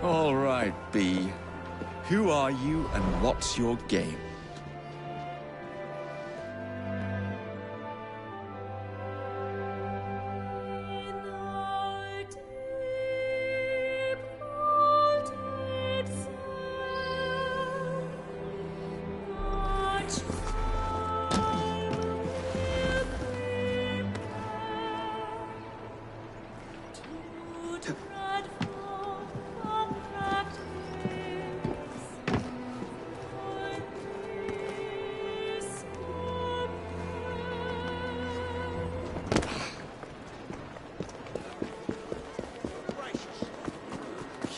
All right, B. Who are you and what's your game?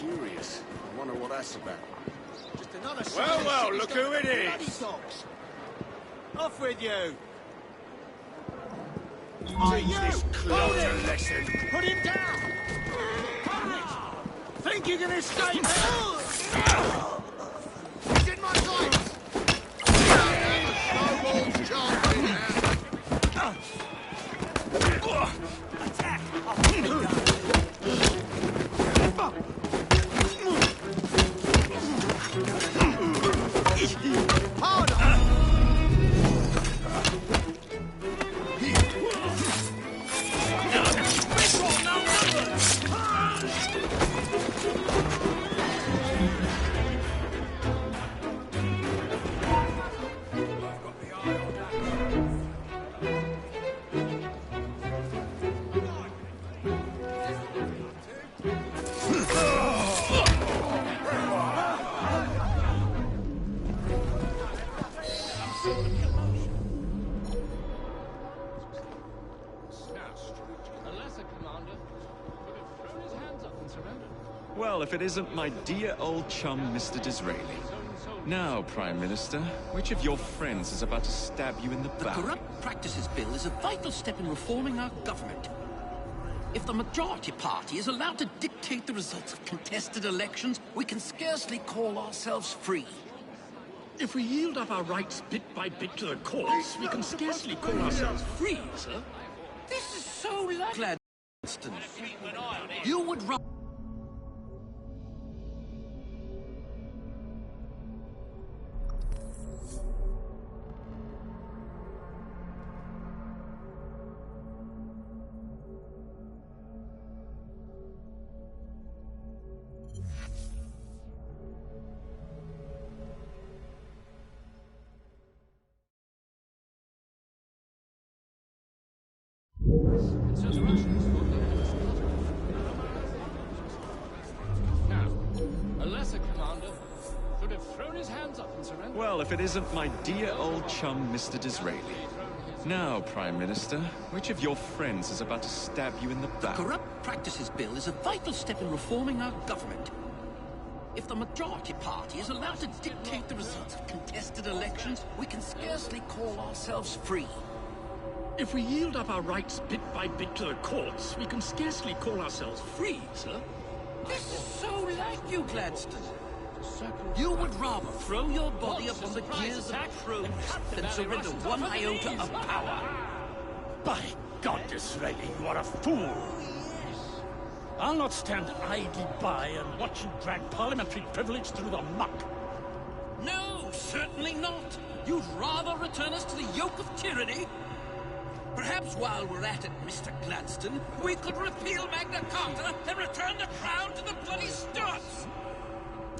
Curious. I wonder what that's about. Just another Well, look who it is! bloody socks. Off with you! Teach this clown a lesson. Put him down! Hold it! Think you can escape? He's in my sights! Snowball's jumping Attack! I'll put him down. Harder! Well, if it isn't my dear old chum, Mr. Disraeli. Now, Prime Minister, which of your friends is about to stab you in the back? The Corrupt Practices Bill is a vital step in reforming our government. If the majority party is allowed to dictate the results of contested elections, we can scarcely call ourselves free. If we yield up our rights bit by bit to the courts, we can scarcely call ourselves free, sir. This is so like Gladstone. You would rather... Well, if it isn't my dear old chum, Mr. Disraeli. Now, Prime Minister, which of your friends is about to stab you in the back? The Corrupt Practices Bill is a vital step in reforming our government. If the majority party is allowed to dictate the results of contested elections, we can scarcely call ourselves free. If we yield up our rights bit by bit to the courts, we can scarcely call ourselves free, sir. This is so like you, Gladstone. You would rather throw your body upon the gears of crows than surrender one iota of power. By God, Disraeli, you are a fool! I'll not stand idly by and watch you drag parliamentary privilege through the muck. No, certainly not. You'd rather return us to the yoke of tyranny? Perhaps while we're at it, Mr. Gladstone, we could repeal Magna Carta and return the crown to the bloody Stuarts!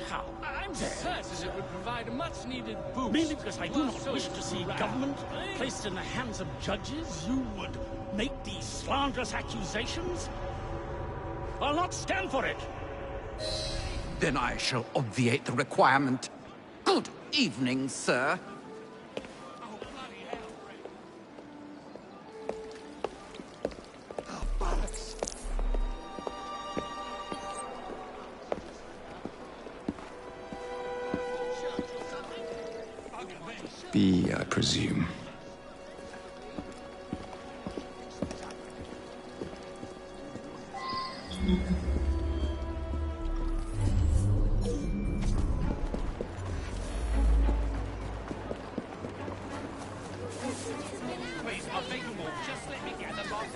How? I'm certain it would provide a much-needed boost. Merely because I do not wish to see government placed in the hands of judges, you would make these slanderous accusations? I'll not stand for it! Then I shall obviate the requirement. Good evening, sir. B, I presume. Please, I'll take them all. Just let me get them off.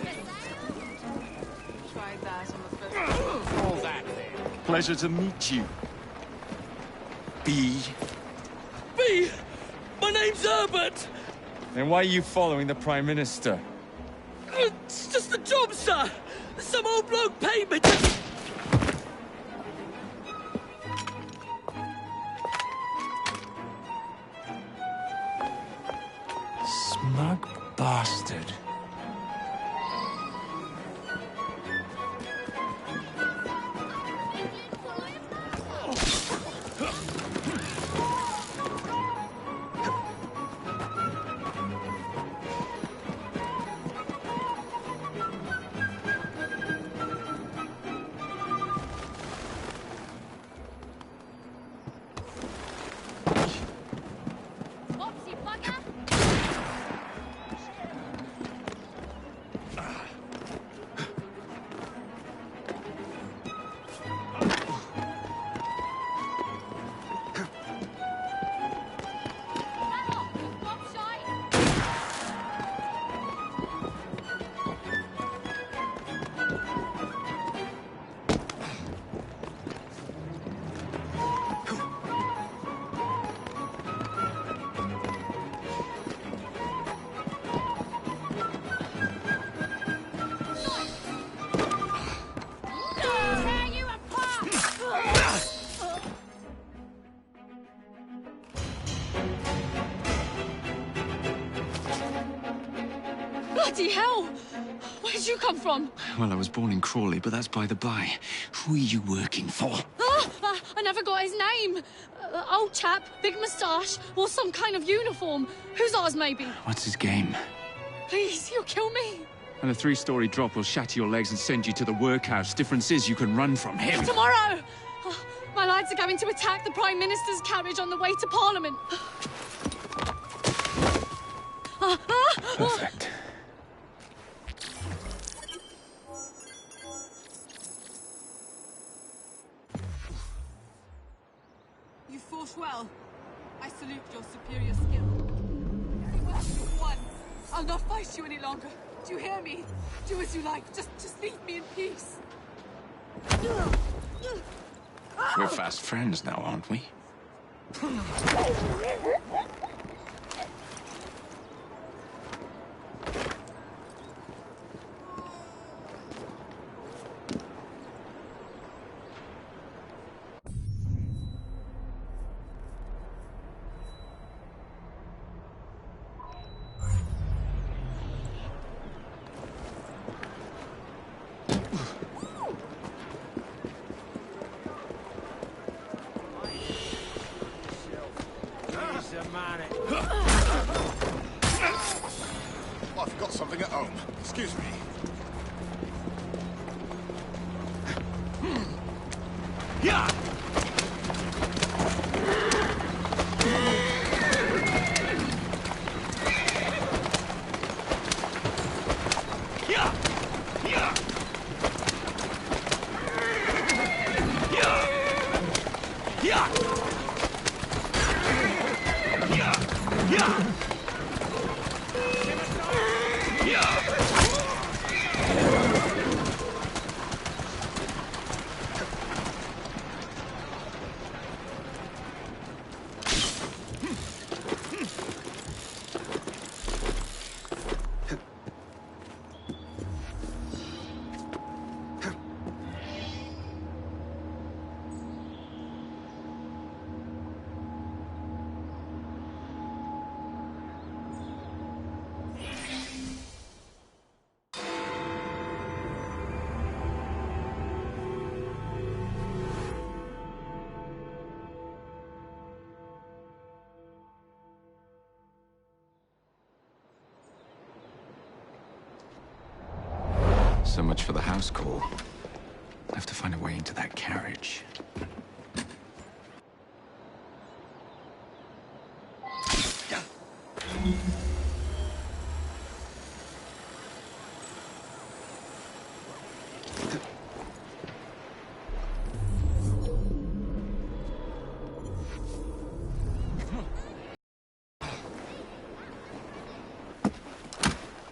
Tried that on the first. All that then. Pleasure to meet you. B. B! My name's Herbert! Then why are you following the Prime Minister? It's just a job, sir! Some old bloke paid me to... Smug bastard. Bloody hell! Where did you come from? Well, I was born in Crawley, but that's by the by. Who are you working for? I never got his name. Old chap, big moustache, or some kind of uniform. Who's ours, maybe? What's his game? Please, you'll kill me. And a 3-story drop will shatter your legs and send you to the workhouse. Difference is you can run from him. Tomorrow! My lads are going to attack the Prime Minister's carriage on the way to Parliament. Perfect. You fought well. I salute your superior skill. Very well, you've won. I'll not fight you any longer. Do you hear me? Do as you like. Just leave me in peace. We're fast friends now, aren't we? I've got something at home. Excuse me. Yeah! So much for the house call. I have to find a way into that carriage.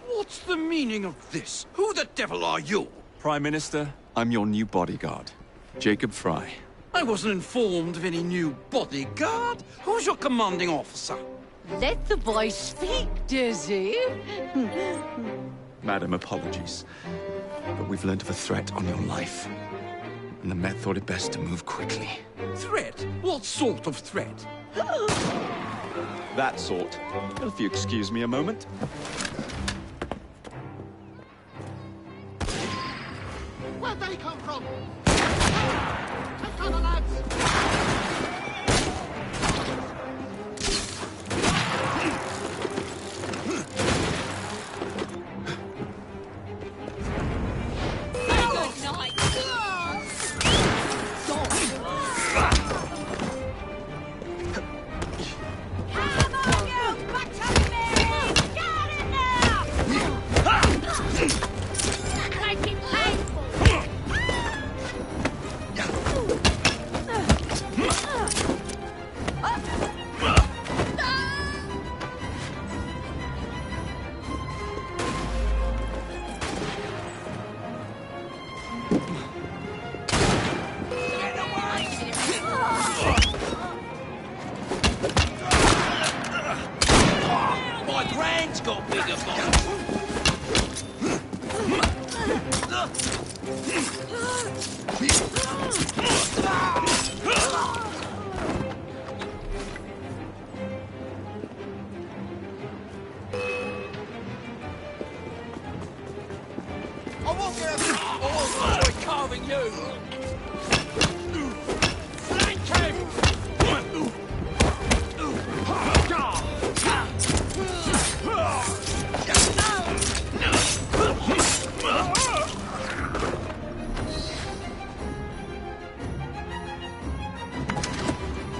What's the meaning of this? Who the devil are you? Prime Minister, I'm your new bodyguard. Jacob Fry. I wasn't informed of any new bodyguard. Who's your commanding officer? Let the boy speak, Dizzy. Madam, apologies. But we've learned of a threat on your life. And the Met thought it best to move quickly. Threat? What sort of threat? That sort. If you excuse me a moment. Where'd they come from? Take cover, lads!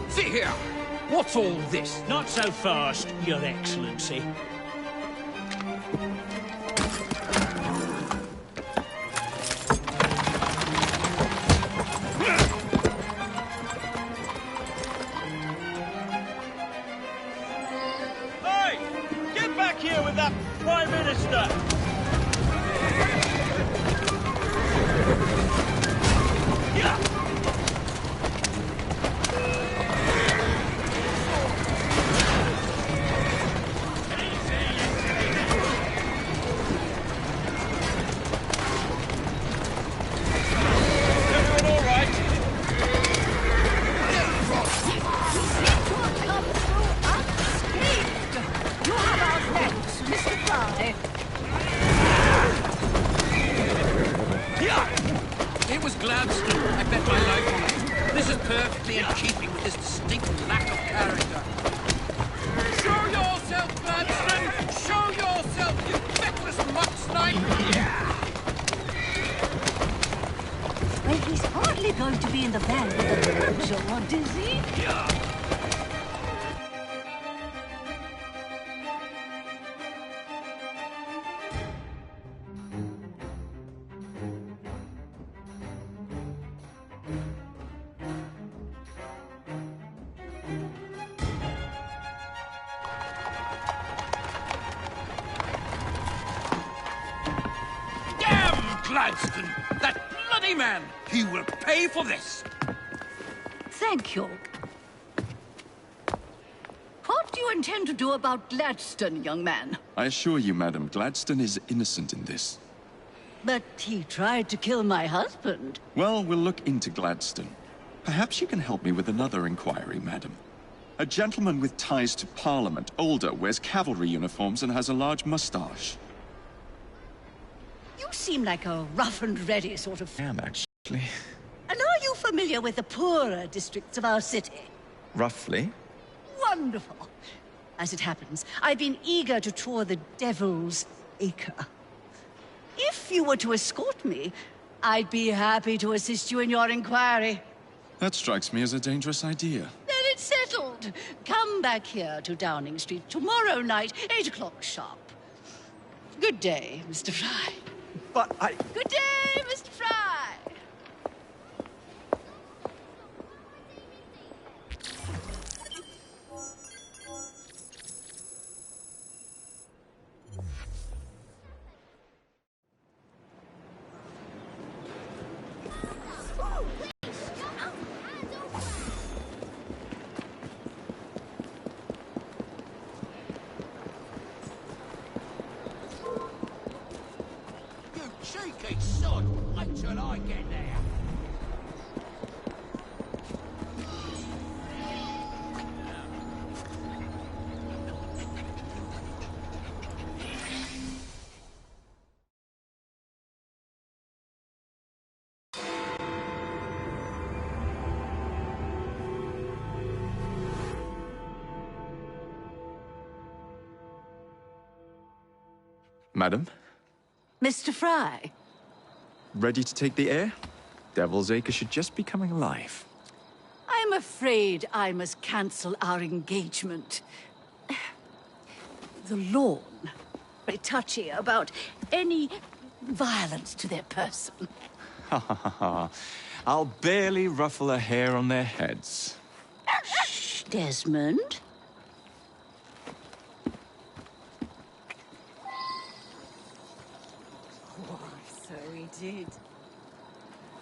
See here! What's all this? Not so fast, Your Excellency. Hey! Get back here with that Prime Minister! It was Gladstone. I bet my life on it. This is perfectly in keeping with his distinct lack of character. Show yourself, Gladstone! Show yourself, you feckless muck snipe! Well, he's hardly going to be in the van with the Virgil, or Dizzy. Gladstone! That bloody man! He will pay for this! Thank you. What do you intend to do about Gladstone, young man? I assure you, madam, Gladstone is innocent in this. But he tried to kill my husband. Well, we'll look into Gladstone. Perhaps you can help me with another inquiry, madam. A gentleman with ties to Parliament, older, wears cavalry uniforms and has a large mustache. You seem like a rough and ready sort of... I am, actually. And are you familiar with the poorer districts of our city? Roughly. Wonderful. As it happens, I've been eager to tour the Devil's Acre. If you were to escort me, I'd be happy to assist you in your inquiry. That strikes me as a dangerous idea. Then it's settled. Come back here to Downing Street tomorrow night, 8 o'clock sharp. Good day, Mr. Fry. But I... Good day, Mr. Fry! cheeky sod! Wait till I get there. Madam? Mr. Fry? Ready to take the air? Devil's Acre should just be coming alive. I'm afraid I must cancel our engagement. The lawn, very touchy about any violence to their person. Ha ha ha ha. I'll barely ruffle a hair on their heads. Shh, Desmond. So he did.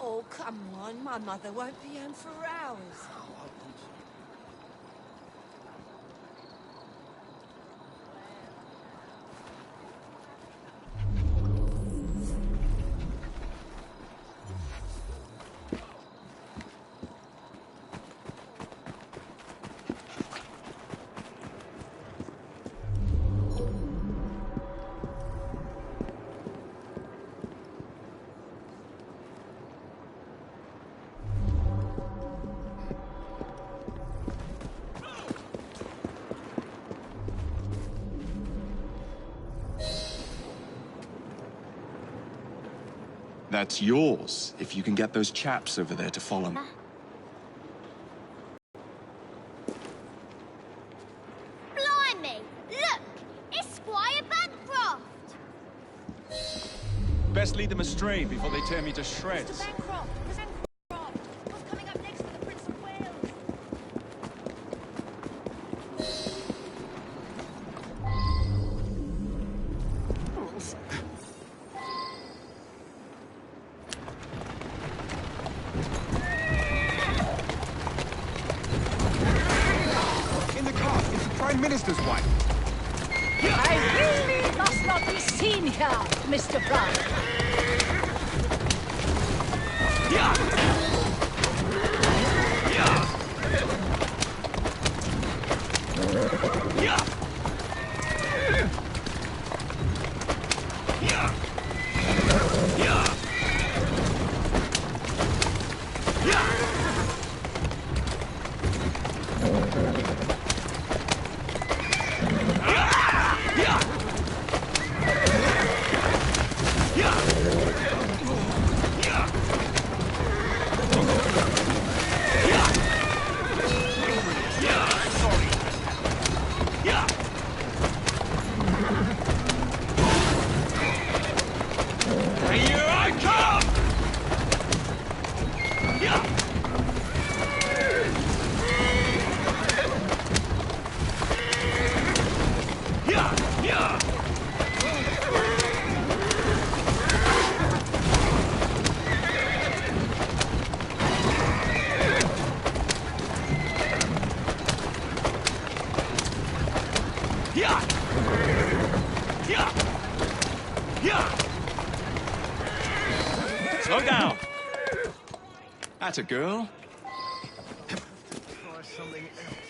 Oh, come on. My mother won't be home for hours. That's yours, if you can get those chaps over there to follow me. Blimey! Look! It's Squire Bancroft! Best lead them astray before they tear me to Mr. shreds. Bancroft! Mr. Bancroft! What's coming up next for the Prince of Wales? In the car, it's the Prime Minister's wife. I really must not be seen here, Mr. Fry. Slow down! That's a girl. Try something else.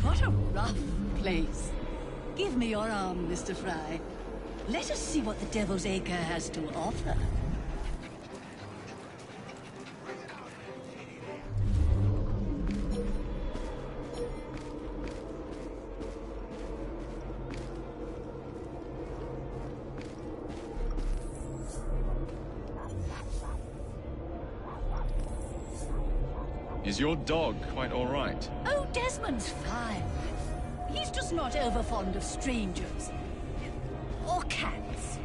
What a rough place. Give me your arm, Mr. Fry. Let us see what the Devil's Acre has to offer. Is your dog quite all right? Oh, Desmond's fine. He's just not over fond of strangers. Or cats.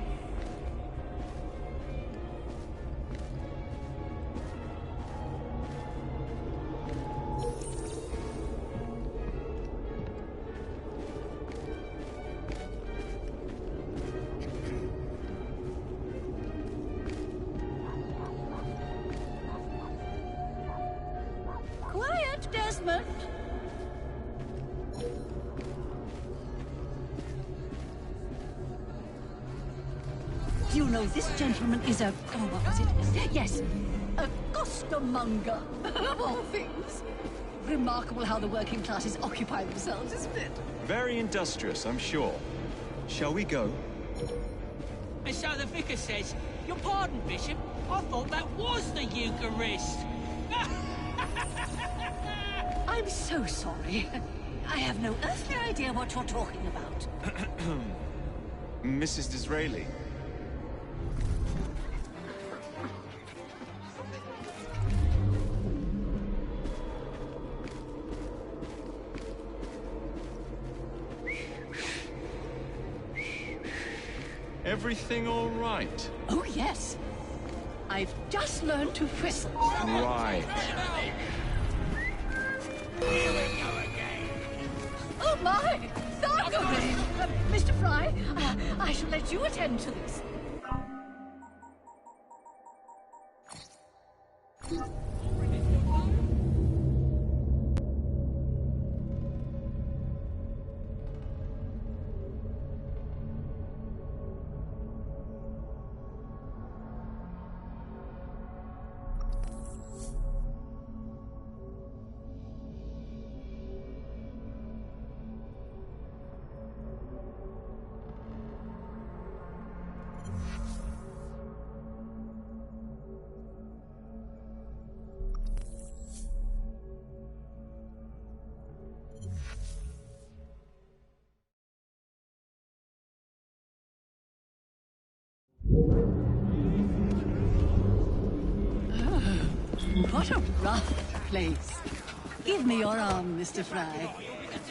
Desmond? Do you know this gentleman is a... oh, what was it? Yes, a costermonger, of all things. Remarkable how the working classes occupy themselves, isn't it? Very industrious, I'm sure. Shall we go? And so the vicar says, your pardon, Bishop, I thought that was the Eucharist. I'm so sorry. I have no earthly idea what you're talking about. Mrs. Disraeli. Everything all right? Oh, yes. I've just learned to whistle. Right. Oh, my! Thackeray! Mr. Fry, I shall let you attend to this. What a rough place. Give me your arm, Mr. Fry.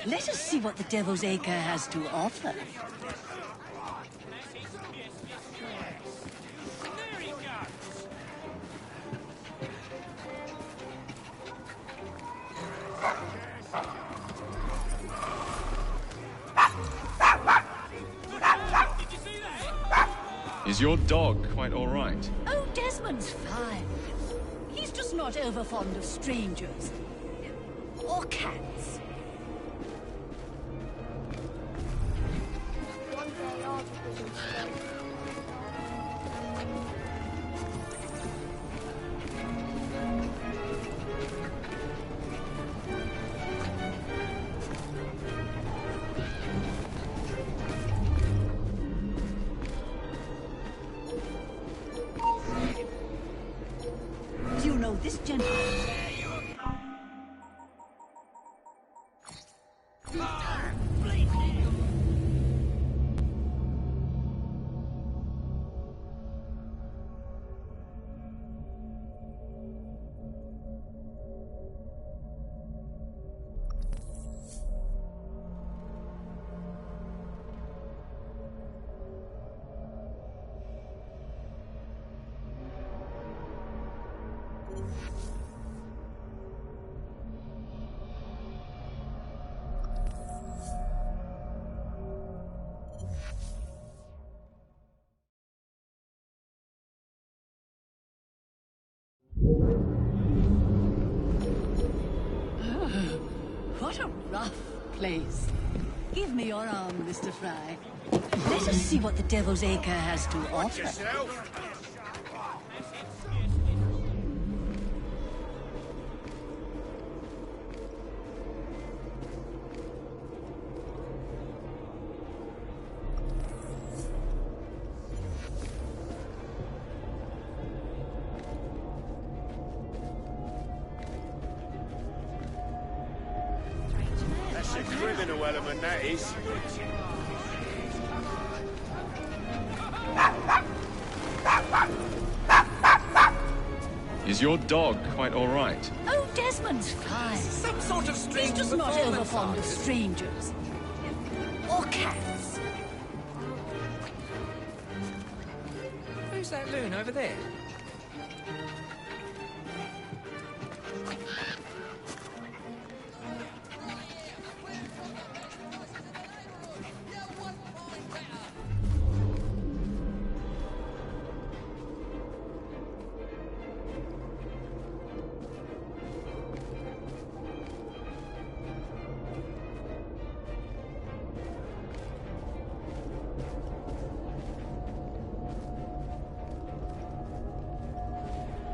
Let us see what the Devil's Acre has to offer. Is your dog quite all right? Oh, Desmond's fine. He's just not over fond of strangers. Or cats. Do you know this gentleman? What a rough place. Give me your arm, Mr. Fry. Let us see what the Devil's Acre has to offer. That's a criminal element, that is. Is your dog quite all right? Oh, Desmond's fine. Some sort of strange He's just not over performance fond of artist. strangers. Or cats. Who's that loon over there?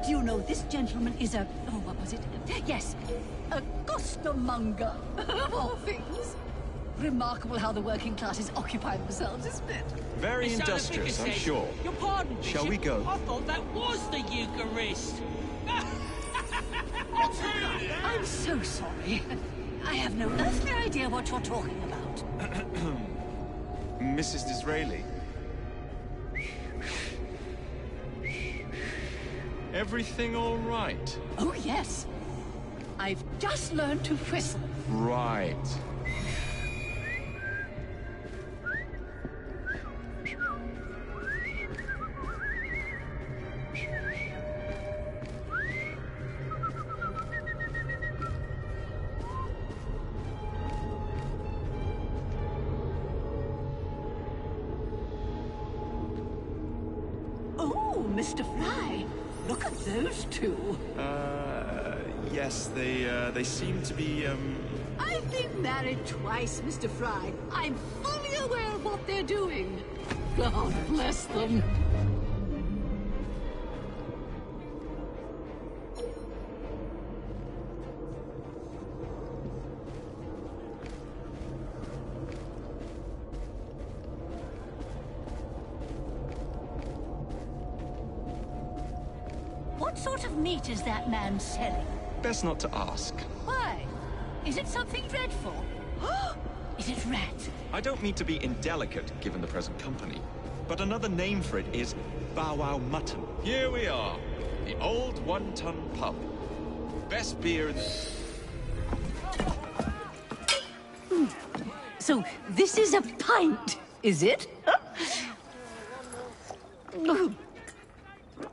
Do you know this gentleman is a... oh, what was it? Yes, a costermonger, of all things. Remarkable how the working classes occupy themselves, isn't it? Very Miss industrious, I'm Anna Pickett sure. said, your pardon, Shall Bishop. we go? I thought that was the Eucharist. I'm so sorry. I have no earthly idea what you're talking about. Mrs. Disraeli. Everything all right? Oh, yes. I've just learned to whistle. Right. Oh, Mr. Fry. Look at those two. Yes, they seem to be, I've been married twice, Mr. Fry. I'm fully aware of what they're doing. God bless them. What sort of meat is that man selling? best not to ask. Why? Is it something dreadful? Is it rat? I don't mean to be indelicate, given the present company, but another name for it is Bow Wow Mutton. Here we are, the old one-ton pub. Best beer in the... So, this is a pint, is it?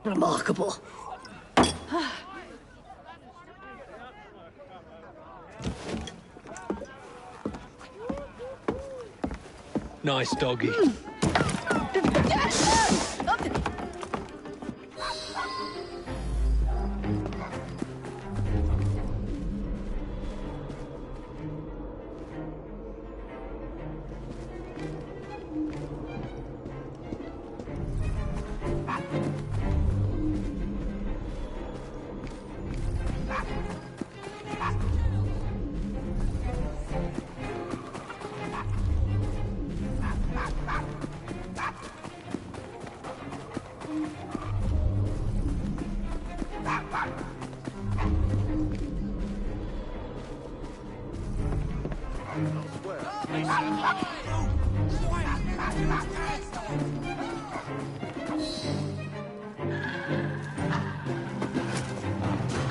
Remarkable. Nice doggy.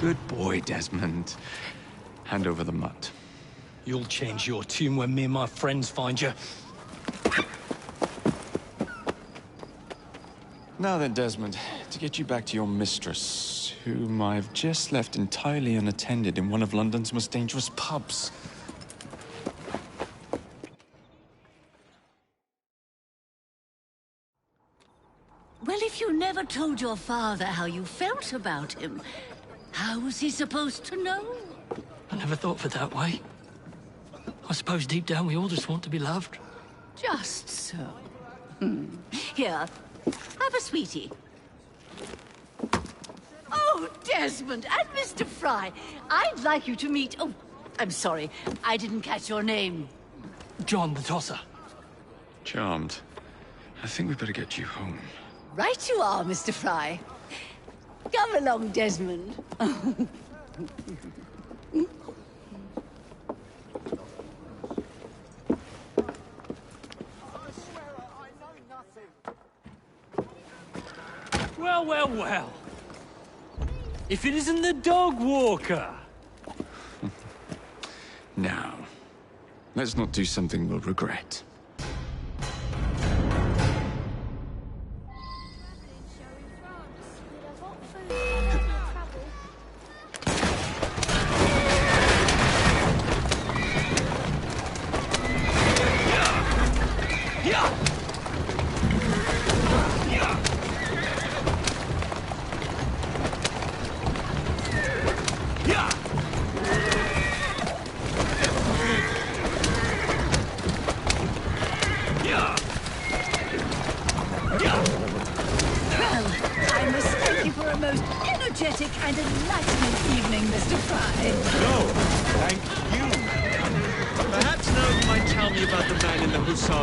Good boy, Desmond. Hand over the mutt. You'll change your tune when me and my friends find you. Now then, Desmond, to get you back to your mistress, whom I've just left entirely unattended in one of London's most dangerous pubs. Well, if you never told your father how you felt about him, how was he supposed to know? I never thought of it that way. I suppose deep down we all just want to be loved. Just so. Here, have a sweetie. Oh, Desmond and Mr. Fry, I'd like you to meet... Oh, I'm sorry, I didn't catch your name. John the Tosser. Charmed. I think we better get you home. Right you are, Mr. Fry. Come along, Desmond. Well, well, well. If it isn't the dog walker. Now, let's not do something we'll regret.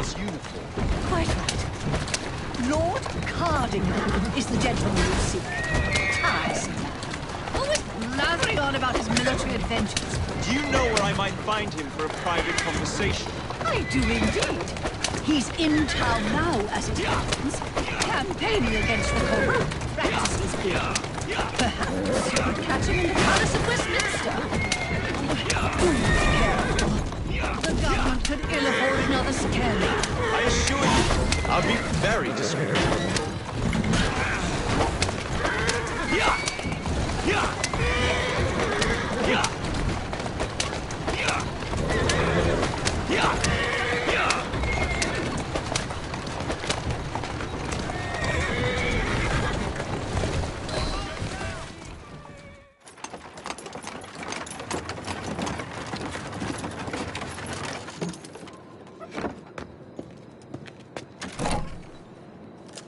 Star's uniform. Quite right. Lord Cardigan is the gentleman you seek. Tiresome man. Always blathering on about his military adventures. Do you know where I might find him for a private conversation? I do indeed. He's in town now, as it happens, campaigning against the corrupt practices. Perhaps you could catch him in the Palace of Westminster. Careful. The government could ill afford another scandal. I assure you, I'll be very discreet.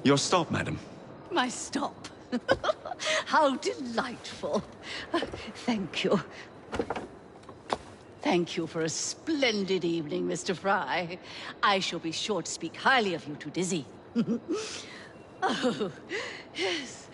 Your stop, madam. My stop. How delightful. Thank you. Thank you for a splendid evening, Mr. Fry. I shall be sure to speak highly of you to Dizzy. Oh, yes.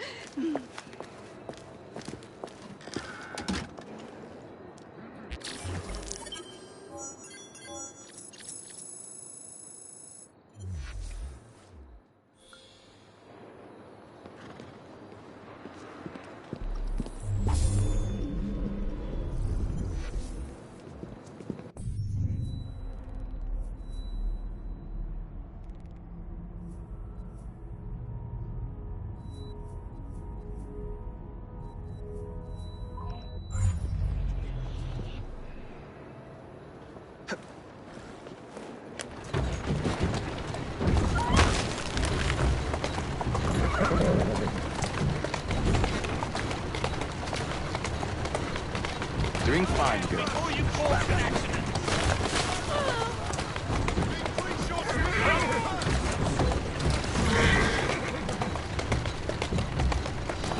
Doing fine, girl. Before you cause an accident.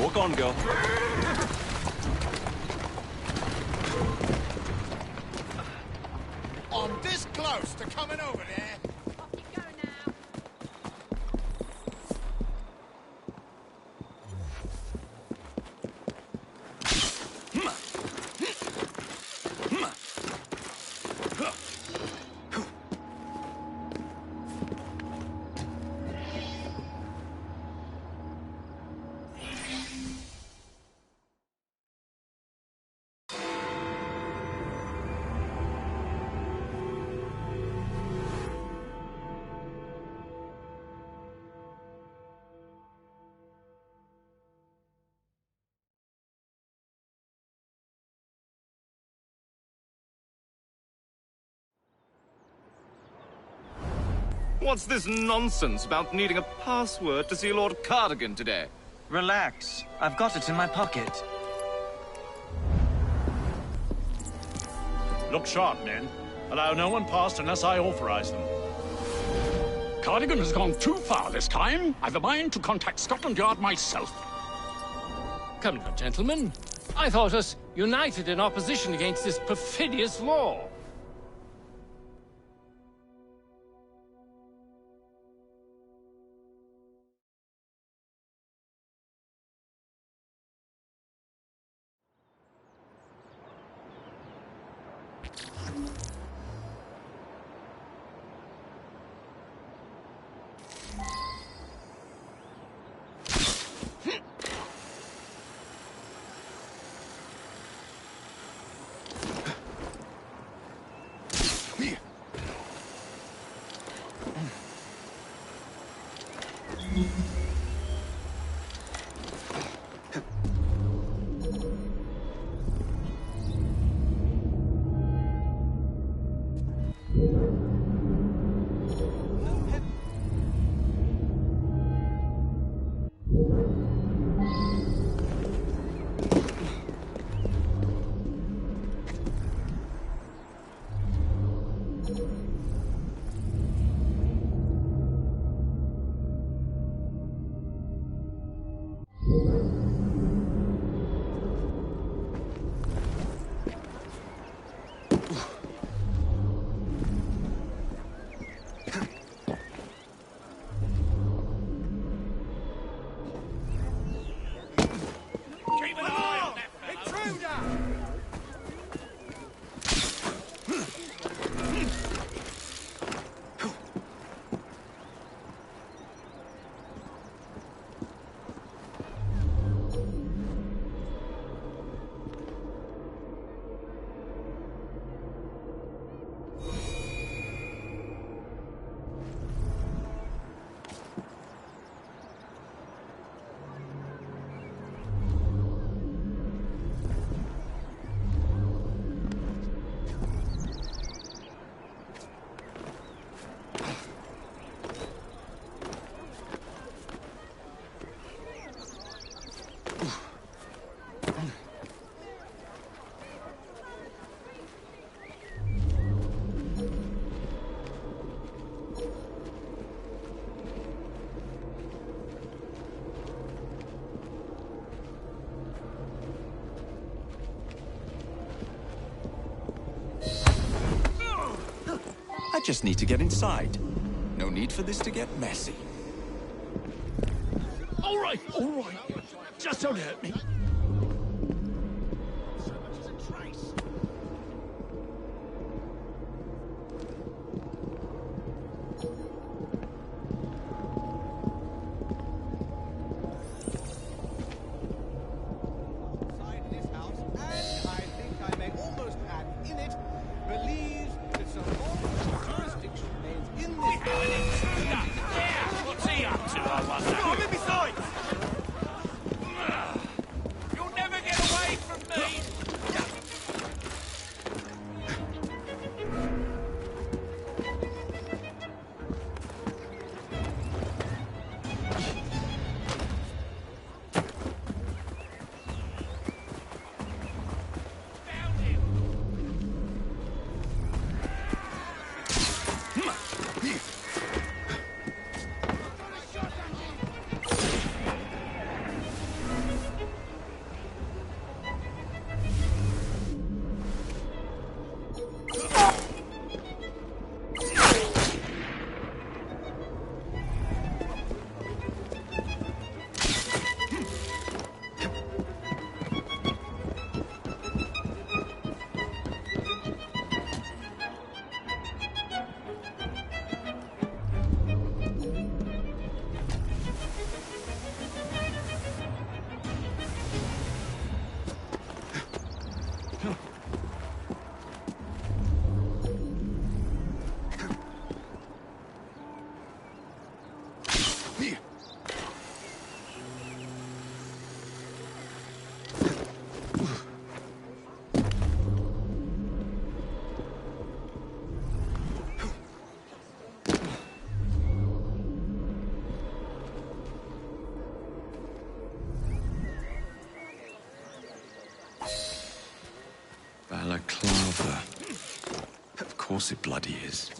Walk on, girl. I'm this close to coming over there. What's this nonsense about needing a password to see Lord Cardigan today? Relax. I've got it in my pocket. Look sharp, men. Allow no one past unless I authorize them. Cardigan has gone too far this time. I've a mind to contact Scotland Yard myself. Come now, gentlemen. I thought us united in opposition against this perfidious law. just need to get inside. No need for this to get messy. All right, all right. Just don't hurt me. What's he up to, I wonder? Come on, let me side! You'll never get away from me! Balaclava. Of course it bloody is.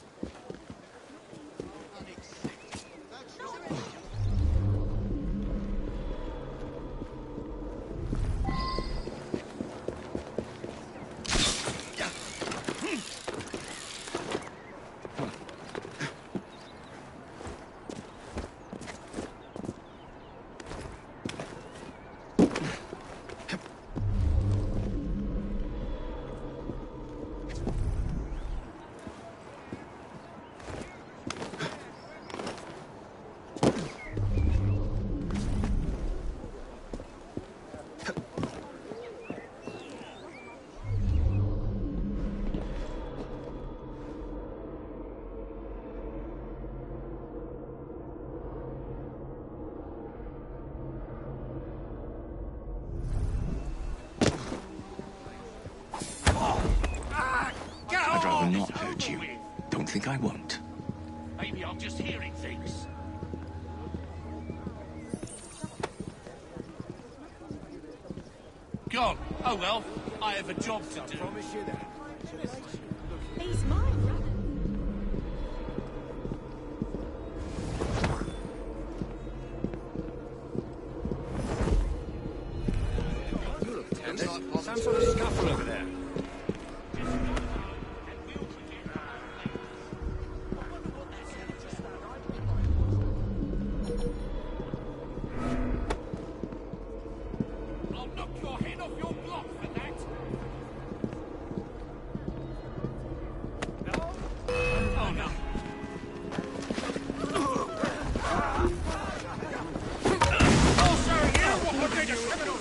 I'd rather not hurt you. Don't think I won't. Maybe I'm just hearing things. Gone. Oh well, I have a job to do. I promise you that. He's mine, brother. Some sort of scuffle over there. I'll knock your head off your block for that. No? Oh no. Oh, sorry, you! What did you criminal?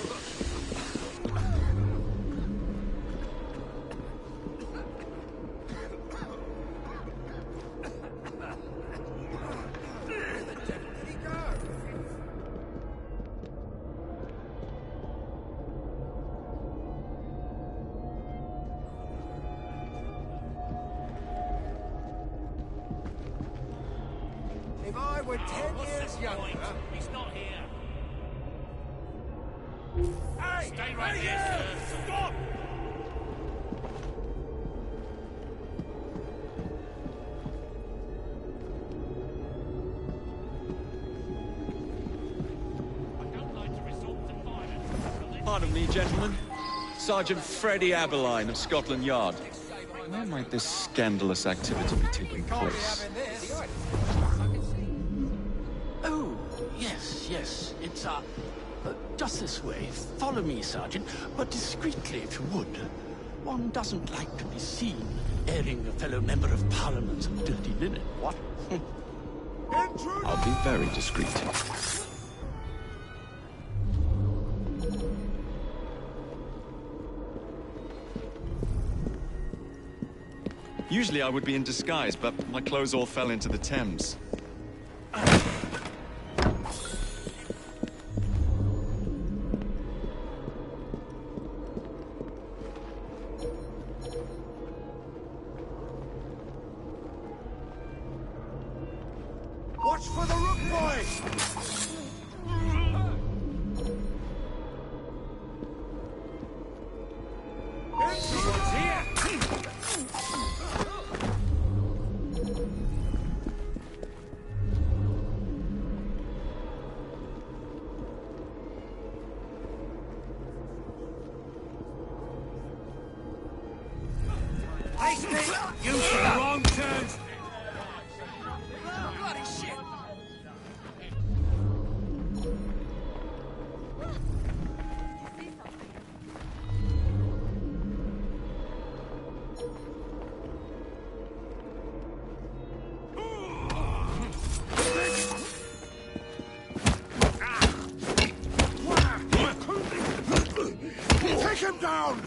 If I were 10 years younger... He's not here. Hey! Stay right here, sir. Stop! I don't like to resort to violence. Pardon me, gentlemen. Sergeant Freddie Aberline of Scotland Yard. Where might this scandalous activity be taking place? Oh, yes. It's, just this way. Follow me, Sergeant, but discreetly if you would. One doesn't like to be seen airing a fellow member of Parliament's dirty linen, what? I'll be very discreet. Usually I would be in disguise, but my clothes all fell into the Thames. Watch for the Rook Boy! Someone's here! Hey, Steve! You took the wrong turn! Bloody shit! Take him down!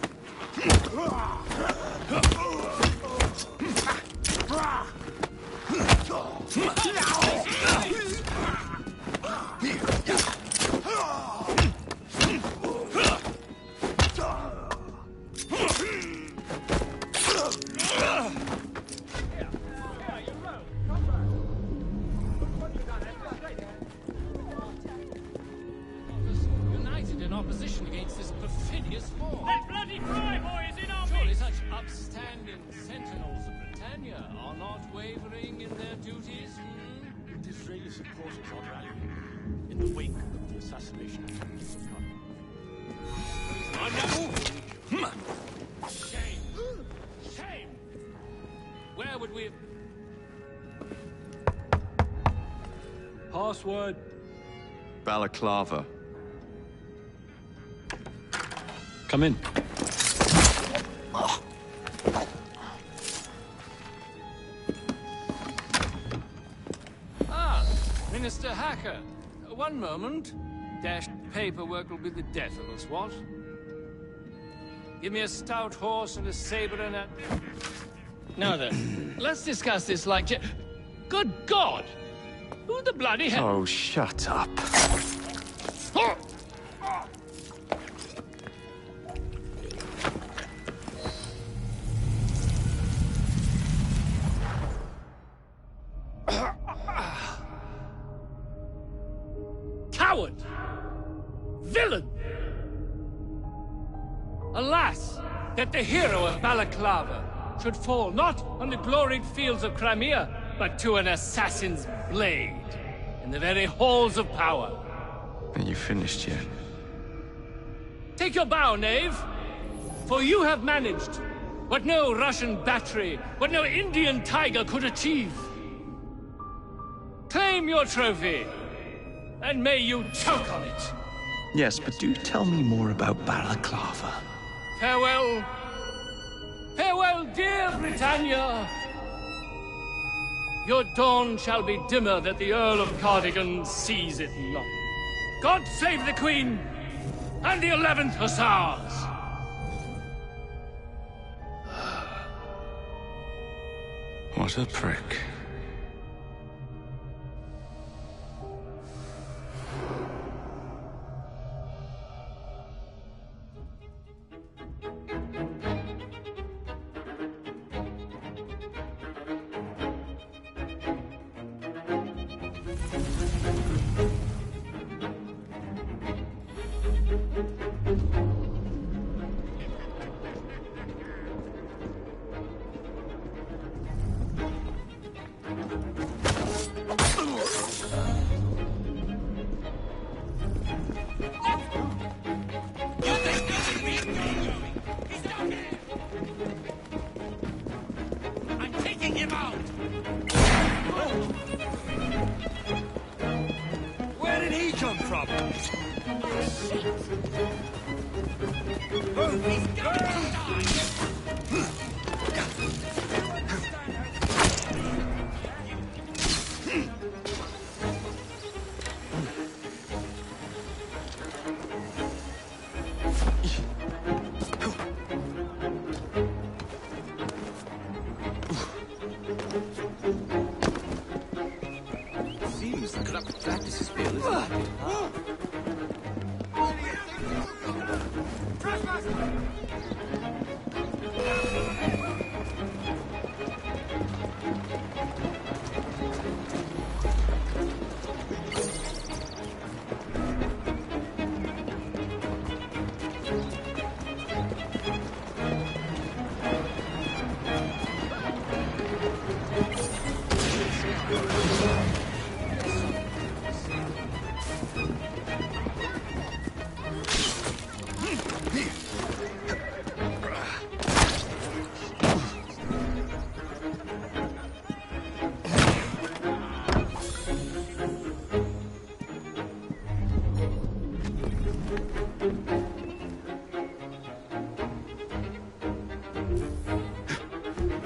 United in opposition against this perfidious foe. That bloody Fry boy is in our Surely midst! such upstanding sentinels of Britannia are not wavering in their duties, Disraeli supporters are rallying in the wake of the assassination of Shame! Shame! Where would we have... Password. Balaclava. Come in. Ah, Minister Hacker. One moment. Dashed paperwork will be the death of us, what? Give me a stout horse and a saber and a... Now then, let's discuss this like... Good God! Who the bloody hell... Oh, shut up. Coward! Villain! Alas, that the hero of Balaclava should fall not on the gloried fields of Crimea, but to an assassin's blade in the very halls of power. Are you finished yet? Take your bow, knave, for you have managed what no Russian battery, what no Indian tiger could achieve. Claim your trophy, and may you choke on it. Yes, but do tell me more about Balaclava. Farewell. Farewell, dear Britannia. Your dawn shall be dimmer that the Earl of Cardigan sees it not. God save the Queen and the 11th Hussars! What a prick. taking him out! Where did he come from? Oh, he's going to die! Seems the corrupt practices bill is lacking.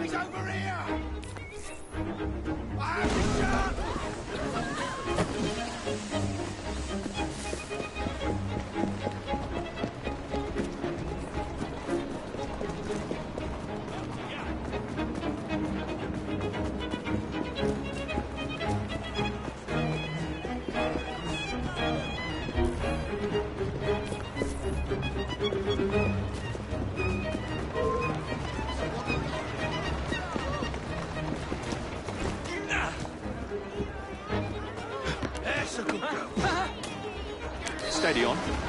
He's over here! I have to shot! Steady on.